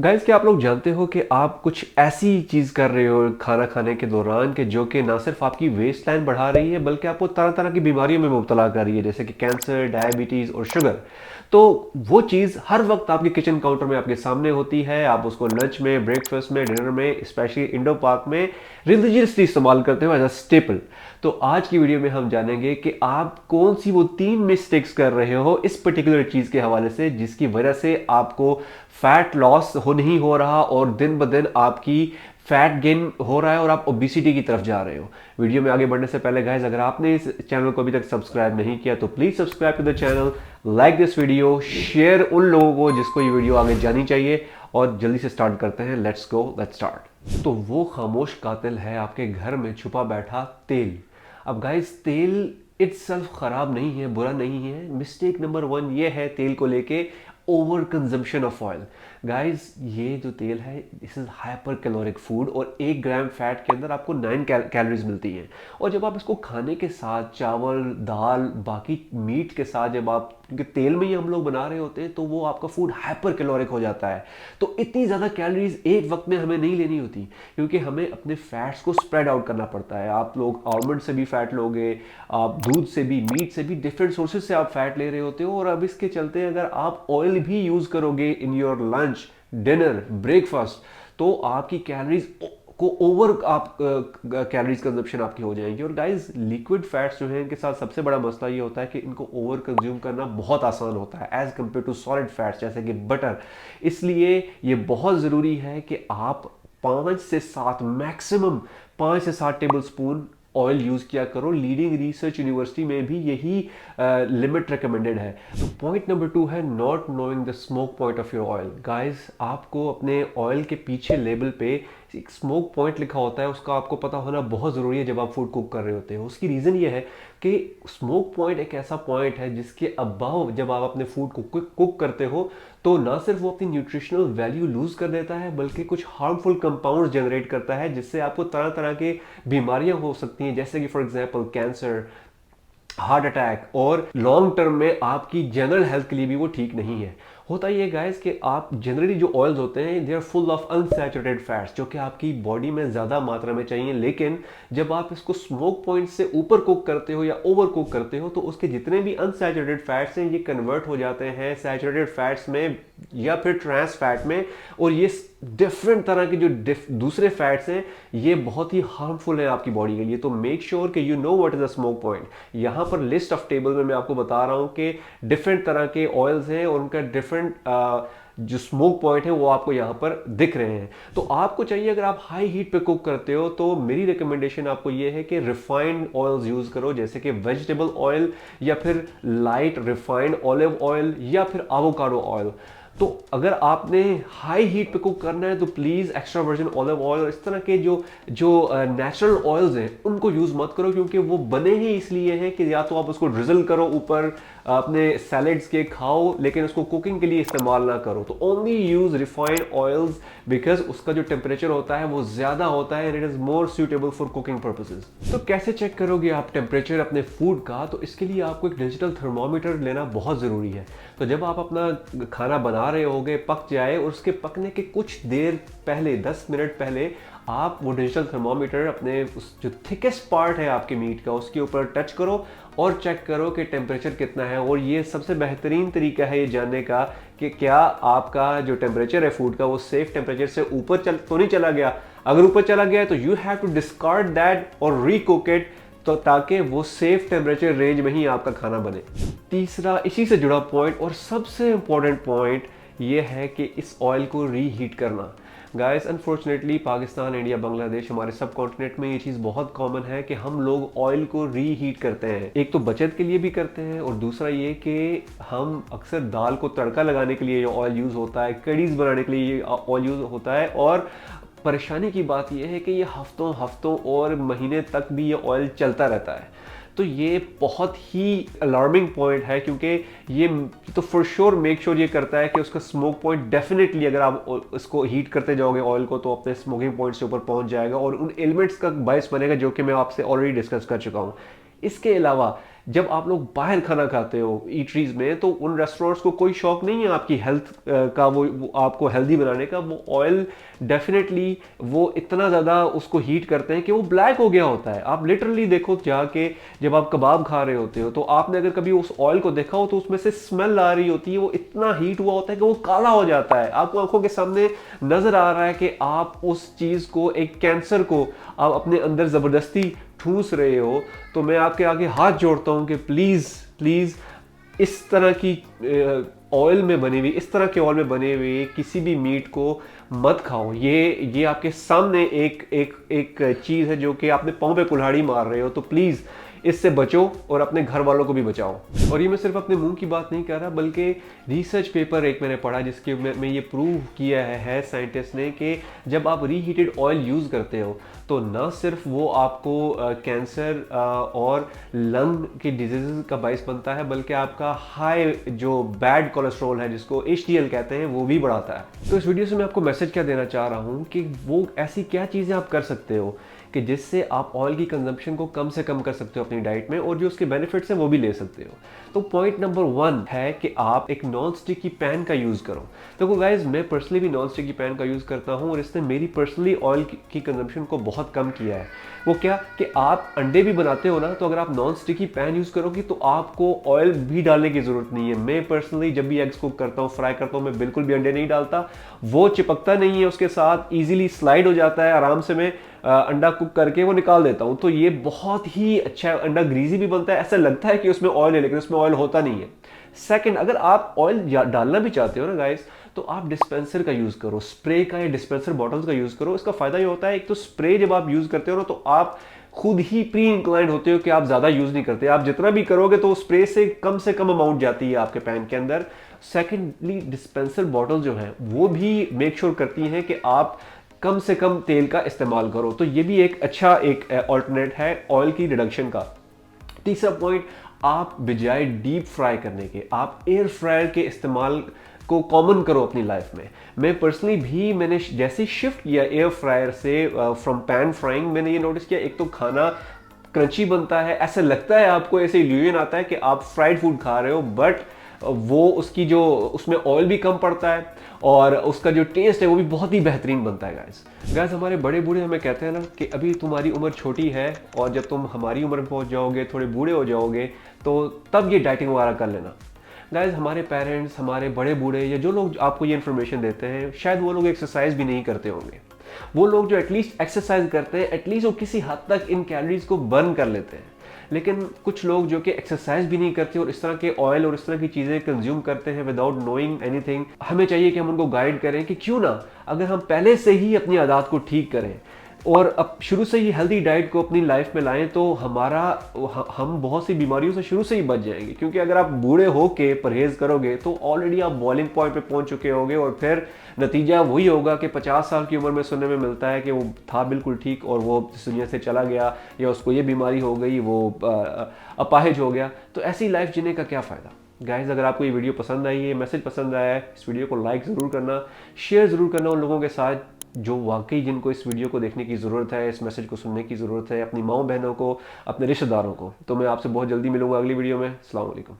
Guys, क्या आप लोग जानते हो कि आप कुछ ऐसी चीज़ कर रहे हो खाना खाने के दौरान कि जो कि ना सिर्फ आपकी वेस्ट लाइन बढ़ा रही है बल्कि आपको तरह तरह की बीमारियों में मुब्तला कर रही है, जैसे कि कैंसर, डायबिटीज़ और शुगर। तो वो चीज़ हर वक्त आपके किचन काउंटर में आपके सामने होती है। आप उसको लंच में, ब्रेकफास्ट में, डिनर में, स्पेशली इंडो पार्क में रिलीजियसली इस्तेमाल करते हो एज अ स्टेपल। तो आज की वीडियो में हम जानेंगे कि आप कौन सी वो 3 मिस्टेक्स कर रहे हो इस पर्टिकुलर चीज़ के हवाले से जिसकी वजह से आपको फैट लॉस हो नहीं हो रहा और दिन ब दिन आपकी फैट गेन हो रहा है और आप ओबिसिटी की तरफ जा रहे हो। वीडियो में आगे बढ़ने से पहले गाइस, अगर आपने इस चैनल को अभी तक सब्सक्राइब नहीं किया तो please subscribe to the channel, like this video, share उन लोगों को जिसको ये वीडियो आगे जानी चाहिए। और जल्दी से स्टार्ट करते हैं। Let's go, let's start. तो वो खामोश कातिल है आपके घर में छुपा बैठा तेल। अब गाइस, तेल इट्सेल्फ खराब नहीं है, बुरा नहीं है। मिस्टेक नंबर 1 ये है तेल को लेके, over consumption of oil. Guys, ये जो तेल है this is hyper caloric food और 1 ग्राम फैट के अंदर आपको 9 कैलोरीज मिलती हैं। और जब आप इसको खाने के साथ चावल, दाल, बाकी मीट के साथ जब आप, क्योंकि तेल में ही हम लोग बना रहे होते हैं, तो वो आपका फूड हाइपर कैलोरिक हो जाता है। तो इतनी ज़्यादा कैलोरीज एक वक्त में हमें नहीं लेनी होती, क्योंकि हमें अपने फैट्स को स्प्रेड आउट करना पड़ता है। आप लोग आलमंड से भी फैट लोगे, आप दूध से भी, मीट से भी, डिफरेंट सोर्सेज से आप फैट ले रहे होते हो। और अब इसके चलते अगर आप ऑयल भी यूज़ करोगे in your lunch, dinner, breakfast, तो आपकी कैलोरीज को ओवर आप कैलोरीज कंजप्शन आपकी हो जाएगी। और गाइस, लिक्विड फैट्स जो हैं इनके साथ सबसे बड़ा मसला ये होता है कि इनको ओवर कंज्यूम करना बहुत आसान होता है as compare to solid fats जैसे कि बटर। इसलिए ये बहुत ज़रूरी है कि आप 5 से 7, मैक्सिमम 5 से 7 टेबल स्पून ऑयल यूज़ किया करो। लीडिंग रिसर्च यूनिवर्सिटी में भी यही लिमिट रिकमेंडेड है। तो पॉइंट नंबर 2 है not knowing the smoke point of your oil. Guys, आपको अपने ऑयल के पीछे लेबल पे एक स्मोक पॉइंट लिखा होता है, उसका आपको पता होना बहुत ज़रूरी है जब आप फूड कुक कर रहे होते हो। उसकी रीज़न ये है कि स्मोक पॉइंट एक ऐसा पॉइंट है जिसके अबाव जब आप अपने फूड को कुक करते हो तो ना सिर्फ वो अपनी न्यूट्रिशनल वैल्यू लूज कर देता है बल्कि कुछ हार्मफुल कंपाउंड्स जनरेट करता है जिससे आपको तरह तरह के बीमारियां हो सकती हैं, जैसे कि for example cancer, heart attack, और लॉन्ग टर्म में आपकी जनरल हेल्थ के लिए भी वो ठीक नहीं है। होता ये गाइस कि आप जनरली जो ऑयल्स होते हैं they are full of unsaturated fats जो कि आपकी बॉडी में ज़्यादा मात्रा में चाहिए, लेकिन जब आप इसको स्मोक पॉइंट से ऊपर कुक करते हो या ओवर कुक करते हो तो उसके जितने भी अनसैचुरेटेड फैट्स हैं ये कन्वर्ट हो जाते हैं सैचुरेटेड फैट्स में या फिर ट्रांस फैट में। और ये डिफरेंट तरह के जो दूसरे फैट्स हैं ये बहुत ही हार्मफुल है आपकी बॉडी के लिए। तो मेक श्योर कि you know what is the smoke point. यहाँ पर लिस्ट ऑफ टेबल में मैं आपको बता रहा हूँ कि डिफरेंट तरह के ऑयल्स हैं और उनका डिफरेंट जो स्मोक पॉइंट है वो आपको यहाँ पर दिख रहे हैं। तो आपको चाहिए, अगर आप हाई हीट पे कुक करते हो तो मेरी रिकमेंडेशन आपको ये है कि रिफाइंड ऑयल्स यूज करो, जैसे कि वेजिटेबल ऑयल या फिर लाइट रिफाइंड ऑलिव ऑयल या फिर एवोकाडो ऑयल। तो अगर आपने हाई हीट पे कुक करना है तो please extra virgin olive oil और इस तरह के जो जो नेचुरल ऑयल्स हैं उनको यूज़ मत करो, क्योंकि वो बने ही इसलिए हैं कि या तो आप उसको ड्रिजल करो ऊपर अपने सैलेड्स के, खाओ, लेकिन उसको कुकिंग के लिए इस्तेमाल ना करो। तो only use refined oils because उसका जो टेम्परेचर होता है वो ज़्यादा होता है and it is more suitable for cooking purposes. तो कैसे चेक करोगे आप टेम्परेचर अपने फूड का? तो इसके लिए आपको एक डिजिटल थर्मोमीटर लेना बहुत ज़रूरी है। तो जब आप अपना खाना बना रहे होगे, पक जाए और उसके पकने के कुछ देर पहले, 10 मिनट पहले, आप वो डिजिटल थर्मोमीटर अपने उस जो थिकेस्ट पार्ट है आपके मीट का उसके ऊपर टच करो और चेक करो कि टेम्परेचर कितना है। और ये सबसे बेहतरीन तरीका है ये जानने का कि क्या आपका जो टेम्परेचर है फूड का वो सेफ टेम्परेचर से ऊपर तो नहीं चला गया। अगर ऊपर चला गया तो you have to discard that और रीकुक इट, तो ताकि वो सेफ टेम्परेचर रेंज में ही आपका खाना बने। तीसरा इसी से जुड़ा पॉइंट और सबसे इंपॉर्टेंट पॉइंट ये है कि इस ऑयल को रीहीट करना। Guys, unfortunately Pakistan, India, Bangladesh, हमारे सब कॉन्टिनेंट में ये चीज़ बहुत कॉमन है कि हम लोग ऑयल को रीहीट करते हैं। एक तो बचत के लिए भी करते हैं और दूसरा ये कि हम अक्सर दाल को तड़का लगाने के लिए ये ऑयल यूज़ होता है, कढ़ीज़ बनाने के लिए ये ऑयल यूज़ होता है। और परेशानी की बात यह है कि ये हफ्तों हफ्तों और महीने तक भी ये ऑयल चलता रहता है। तो ये बहुत ही अलार्मिंग पॉइंट है, क्योंकि ये तो फॉर श्योर मेक श्योर ये करता है कि उसका स्मोक पॉइंट डेफिनेटली, अगर आप इसको हीट करते जाओगे ऑयल को, तो अपने स्मोकिंग पॉइंट से ऊपर पहुंच जाएगा और उन एलिमेंट्स का बायस बनेगा जो कि मैं आपसे ऑलरेडी डिस्कस कर चुका हूँ। इसके अलावा जब आप लोग बाहर खाना खाते हो ईटरीज में, तो उन रेस्टोरेंट्स को कोई शौक नहीं है आपकी हेल्थ का, वो आपको हेल्दी बनाने का। वो ऑयल डेफिनेटली वो इतना ज़्यादा उसको हीट करते हैं कि वो ब्लैक हो गया होता है। आप लिटरली देखो जाके, जब आप कबाब खा रहे होते हो तो आपने अगर कभी उस ऑयल को देखा हो तो उसमें से स्मेल आ रही होती है, वो इतना हीट हुआ होता है कि वो काला हो जाता है। आपको आंखों के सामने नजर आ रहा है कि आप उस चीज़ को, एक कैंसर को आप अपने अंदर ज़बरदस्ती ठूस रहे हो। तो मैं आपके आगे हाथ जोड़ता हूं कि प्लीज़ प्लीज़ इस तरह की ऑयल में बनी हुई, इस तरह के ऑयल में बने हुए किसी भी मीट को मत खाओ। ये आपके सामने एक एक एक चीज़ है जो कि आपने पाँव पे कुल्हाड़ी मार रहे हो। तो प्लीज़ इससे बचो और अपने घर वालों को भी बचाओ। और ये मैं सिर्फ अपने मुंह की बात नहीं कर रहा, बल्कि रिसर्च पेपर एक मैंने पढ़ा जिसके में ये प्रूव किया है साइंटिस्ट ने कि जब आप रीहीटेड ऑयल यूज़ करते हो तो न सिर्फ वो आपको कैंसर और लंग की डिजीज़ का बाइस बनता है, बल्कि आपका हाई जो बैड कोलेस्ट्रॉल है जिसको HDL कहते हैं वो भी बढ़ाता है। तो इस वीडियो से मैं आपको मैसेज क्या देना चाह रहा हूँ कि वो ऐसी क्या चीज़ें आप कर सकते हो कि जिससे आप ऑयल की कंजम्पशन को कम से कम कर सकते हो अपनी डाइट में, और जो उसके बेनिफिट्स हैं वो भी ले सकते हो। तो पॉइंट नंबर 1 है कि आप एक नॉन स्टिकी पैन का यूज़ करो। देखो गाइज, मैं पर्सनली भी नॉन स्टिकी पैन का यूज़ करता हूँ और इसने मेरी पर्सनली ऑयल की कंजम्पशन को बहुत कम किया है। वो क्या कि आप अंडे भी बनाते हो ना, तो अगर आप नॉन स्टिकी पैन यूज़ करोगे तो आपको ऑयल भी डालने की ज़रूरत नहीं है। मैं पर्सनली जब भी एग्स कुक करता हूँ, फ्राई करता हूँ, मैं बिल्कुल भी अंडे नहीं डालता। वो चिपकता नहीं है उसके साथ, ईजिली स्लाइड हो जाता है, आराम से मैं अंडा कुक करके वो निकाल देता हूँ। तो ये बहुत ही अच्छा है। अंडा ग्रीजी भी बनता है, ऐसा लगता है कि उसमें ऑयल है लेकिन उसमें ऑयल होता नहीं है। सेकंड, अगर आप ऑयल डालना भी चाहते हो ना गाइस, तो आप डिस्पेंसर का यूज़ करो, स्प्रे का या डिस्पेंसर बॉटल्स का यूज़ करो। इसका फ़ायदा ये होता है, एक तो स्प्रे जब आप यूज़ करते हो ना तो आप खुद ही प्री इंक्लाइंड होते हो कि आप ज़्यादा यूज़ नहीं करते। आप जितना भी करोगे तो स्प्रे से कम अमाउंट जाती है आपके पैन के अंदर। सेकेंडली, डिस्पेंसर बॉटल जो है वो भी मेक श्योर करती हैं कि आप कम से कम तेल का इस्तेमाल करो। तो ये भी एक अच्छा एक ऑल्टरनेट है ऑयल की रिडक्शन का। तीसरा पॉइंट, आप बजाय डीप फ्राई करने के आप एयर फ्रायर के इस्तेमाल को कॉमन करो अपनी लाइफ में। मैं पर्सनली भी, मैंने जैसे शिफ्ट किया एयर फ्रायर से फ्रॉम पैन फ्राइंग, मैंने ये नोटिस किया, एक तो खाना क्रंची बनता है, ऐसा लगता है आपको, ऐसे इल्यूजन आता है कि आप फ्राइड फूड खा रहे हो, बट वो उसकी जो उसमें ऑयल भी कम पड़ता है और उसका जो टेस्ट है वो भी बहुत ही बेहतरीन बनता है। गाइस हमारे बड़े बूढ़े हमें कहते हैं ना कि अभी तुम्हारी उम्र छोटी है और जब तुम हमारी उम्र में पहुंच जाओगे, थोड़े बूढ़े हो जाओगे, तो तब ये डाइटिंग वगैरह कर लेना। गाइस हमारे पेरेंट्स, हमारे बड़े बूढ़े या जो लोग आपको ये इन्फॉर्मेशन देते हैं, शायद वो लोग एक्सरसाइज भी नहीं करते होंगे। वो लोग जो एटलीस्ट एक्सरसाइज करते हैं, एटलीस्ट वो किसी हद तक इन कैलोरीज को बर्न कर लेते हैं। लेकिन कुछ लोग जो कि एक्सरसाइज भी नहीं करते और इस तरह के ऑयल और इस तरह की चीज़ें कंज्यूम करते हैं विदाउट नोइंग एनीथिंग, हमें चाहिए कि हम उनको गाइड करें कि क्यों ना, अगर हम पहले से ही अपनी आदत को ठीक करें और अब शुरू से ही हेल्दी डाइट को अपनी लाइफ में लाएं, तो हम बहुत सी बीमारियों से शुरू से ही बच जाएंगे। क्योंकि अगर आप बूढ़े हो के परहेज करोगे तो ऑलरेडी आप बॉइलिंग पॉइंट पे पहुंच चुके होगे और फिर नतीजा वही होगा कि 50 साल की उम्र में सुनने में मिलता है कि वो था बिल्कुल ठीक और वो इस दुनिया से चला गया, या उसको ये बीमारी हो गई, वो अपाहिज हो गया। तो ऐसी लाइफ जीने का क्या फ़ायदा। गाइज अगर आपको ये वीडियो पसंद आई है, मैसेज पसंद आया है, इस वीडियो को लाइक ज़रूर करना, शेयर ज़रूर करना उन लोगों के साथ जो वाकई जिनको इस वीडियो को देखने की ज़रूरत है, इस मैसेज को सुनने की ज़रूरत है, अपनी माँ बहनों को, अपने रिश्तेदारों को। तो मैं आपसे बहुत जल्दी मिलूंगा अगली वीडियो में। अस्सलाम वालेकुम।